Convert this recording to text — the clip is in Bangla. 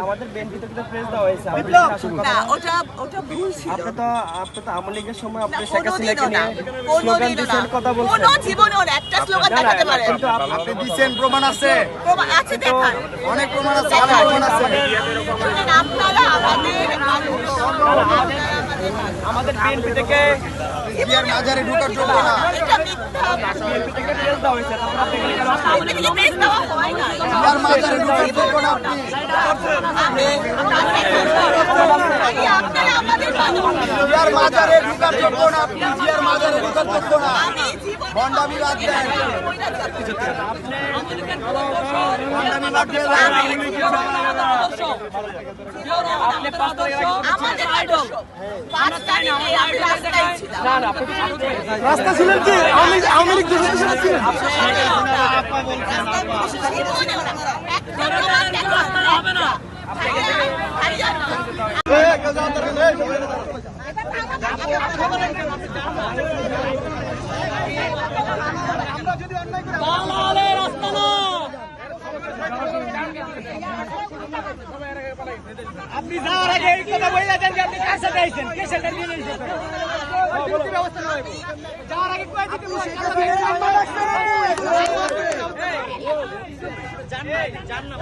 আমাদের বিএনপিতে কিন্তু প্রেস দেওয়া হয়েছে। না, ওটা ভুল ছিল। আপনি তো আওয়ামী লীগের সময় আপনি শেখ হাসিনাকে নিয়ে স্লোগান দিয়েছেন, কথা বলছেন। কোনো জীবনে ওর একটা স্লোগান দেখাতে পারে। কিন্তু আপনি দিচ্ছেন, প্রমাণ আছে, প্রমাণ আছে, দেখান। অনেক প্রমাণ আছে, অনেক প্রমাণ আছে। শুনেন, আপনারা আমাদের মানুষ, আমাদের বিএনপি থেকে জিয়ার মাজারে ঢোকার যোগ্য না। এটা মিথ্যা। বিএনপি থেকে প্রেস দেওয়া হয়েছে, তারপর আপনি এখানে কেন আসছেন? আমাদের কিছু প্রেস দেওয়া হয় না। জিয়ার মাজারে ঢোকার যোগ্য না আপনি। আপনারা আমাদের মানুষ। জিয়ার মাজারে ঢোকার যোগ্য না আপনি। জিয়ার মাজারে ঢোকার যোগ্য না। আমি জীবনে ভণ্ডামি বাদ দেন। ভণ্ডামি বাদ দিয়ে দেন। আপনি 5 তারিখ আগে আমাদের আদর্শ 5 তারিখে আমি রাস্তায় ছিলাম। না আপনি তো সামনে রাস্তা ছিলেন কি? আওয়ামী লীগ দেশের ছিলেন। আপনি যাওয়ার আগে এই কথা বলে দেন যে আপনি কার সাথে আইছেন, কে সাথে নিয়ে নিয়েছেন। ব্যবস্থা নয়, যাওয়ার আগে কয়ে দিতে জান না।